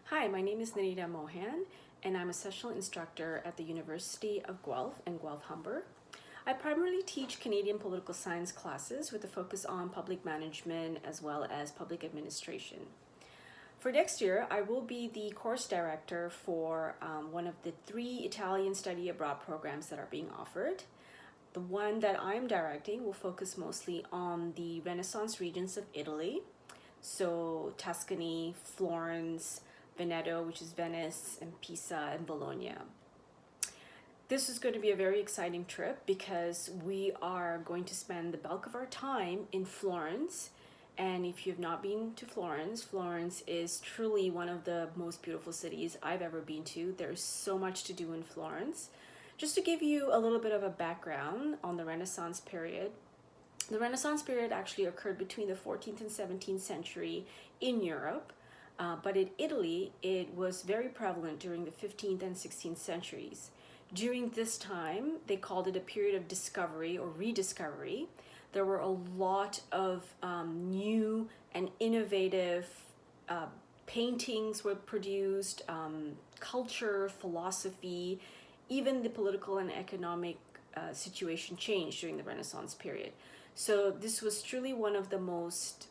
Hi, my name is Narita Mohan, and I'm a sessional instructor at the University of Guelph and Guelph-Humber. I primarily teach Canadian political science classes with a focus on public management as well as public administration. For next year, I will be the course director for one of the 3 Italian study abroad programs that are being offered. The one that I'm directing will focus mostly on the Renaissance regions of Italy, so Tuscany, Florence, Veneto, which is Venice, and Pisa and Bologna. This is going to be a very exciting trip because we are going to spend the bulk of our time in Florence. And if you've not been to Florence, Florence is truly one of the most beautiful cities I've ever been to. There's so much to do in Florence. Just to give you a little bit of a background on the Renaissance period, the Renaissance period actually occurred between the 14th and 17th century in Europe. But in Italy, it was very prevalent during the 15th and 16th centuries. During this time, they called it a period of discovery or rediscovery. There were a lot of new and innovative paintings were produced, culture, philosophy, even the political and economic situation changed during the Renaissance period. So this was truly one of the most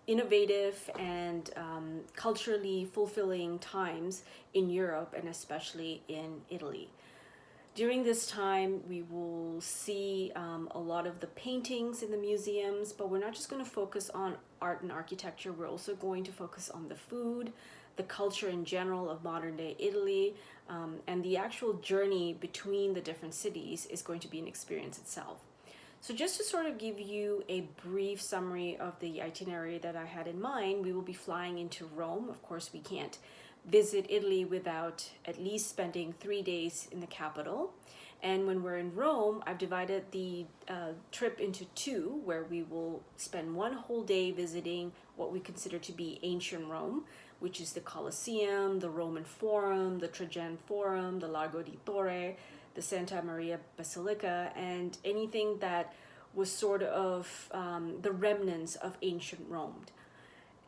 innovative and culturally fulfilling times in Europe and especially in Italy. During this time, we will see a lot of the paintings in the museums, but we're not just going to focus on art and architecture. We're also going to focus on the food, the culture in general of modern day Italy, and the actual journey between the different cities is going to be an experience itself. So just to sort of give you a brief summary of the itinerary that I had in mind, we will be flying into Rome. Of course, we can't visit Italy without at least spending 3 days in the capital. And when we're in Rome, I've divided the trip into 2, where we will spend 1 whole day visiting what we consider to be ancient Rome, which is the Colosseum, the Roman Forum, the Trajan Forum, the Largo di Torre, the Santa Maria Basilica, and anything that was sort of the remnants of ancient Rome.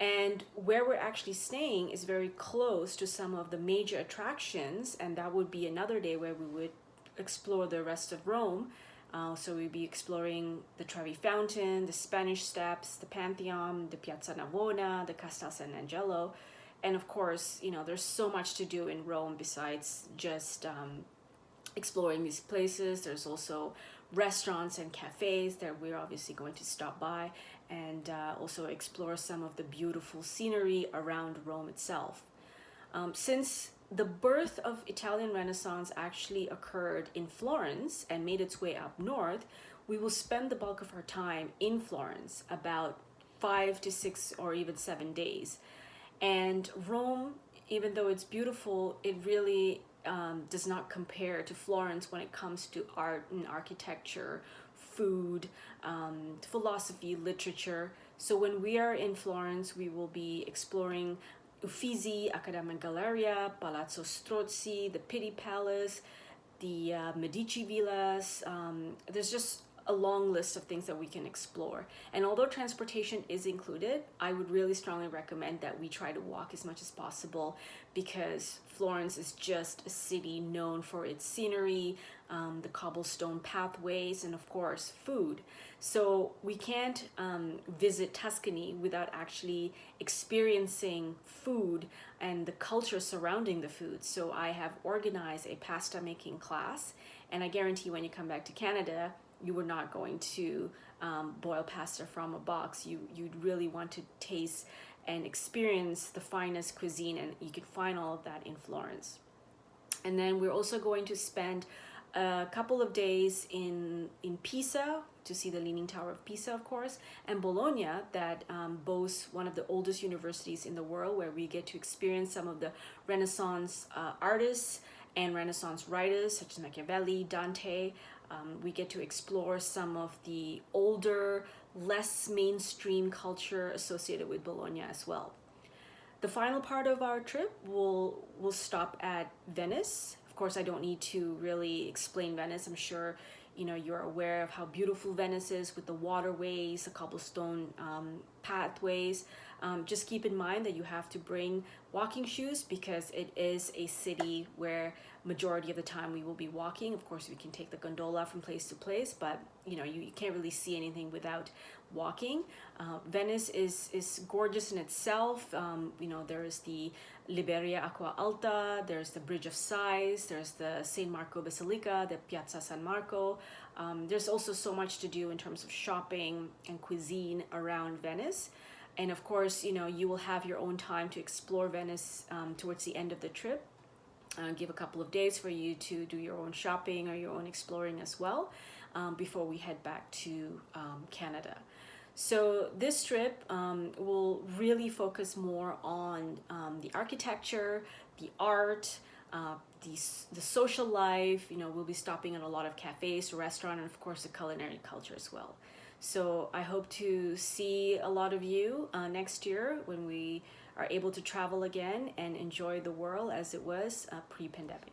And where we're actually staying is very close to some of the major attractions, and that would be another day where we would explore the rest of Rome. So we'd be exploring the Trevi Fountain, the Spanish Steps, the Pantheon, the Piazza Navona, the Castel San Angelo. And of course, there's so much to do in Rome besides just exploring these places. There's also restaurants and cafes that we're obviously going to stop by, and also explore some of the beautiful scenery around Rome itself. Since the birth of Italian Renaissance actually occurred in Florence and made its way up north, we will spend the bulk of our time in Florence, about 5 to 6 or even 7 days. And Rome, even though it's beautiful, it really does not compare to Florence when it comes to art and architecture, food, philosophy, literature. So when we are in Florence, we will be exploring Uffizi, Accademia Galleria, Palazzo Strozzi, the Pitti Palace, the Medici Villas. There's just a long list of things that we can explore. And although transportation is included, I would really strongly recommend that we try to walk as much as possible, because Florence is just a city known for its scenery, the cobblestone pathways, and of course food. So we can't visit Tuscany without actually experiencing food and the culture surrounding the food. So I have organized a pasta making class, and I guarantee when you come back to Canada, you are not going to boil pasta from a box. You'd really want to taste and experience the finest cuisine, and you can find all of that in Florence. And then we're also going to spend a couple of days in Pisa to see the Leaning Tower of Pisa, of course, and Bologna, that boasts one of the oldest universities in the world, where we get to experience some of the Renaissance artists and Renaissance writers such as Machiavelli, Dante. We get to explore some of the older, less mainstream culture associated with Bologna as well. The final part of our trip will stop at Venice. Of course, I don't need to really explain Venice. I'm sure you're aware of how beautiful Venice is with the waterways, the cobblestone pathways. Just keep in mind that you have to bring walking shoes because it is a city where majority of the time we will be walking. Of course, we can take the gondola from place to place, but you can't really see anything without walking. Venice is gorgeous in itself. There is the Liberia Acqua Alta, there's the Bridge of Sighs, there's the San Marco Basilica, the Piazza San Marco. There's also so much to do in terms of shopping and cuisine around Venice. And of course, you will have your own time to explore Venice towards the end of the trip. Give a couple of days for you to do your own shopping or your own exploring as well before we head back to Canada. So this trip will really focus more on the architecture, the art, the social life. We'll be stopping at a lot of cafes, restaurants, and of course the culinary culture as well. So I hope to see a lot of you next year when we are able to travel again and enjoy the world as it was pre-pandemic.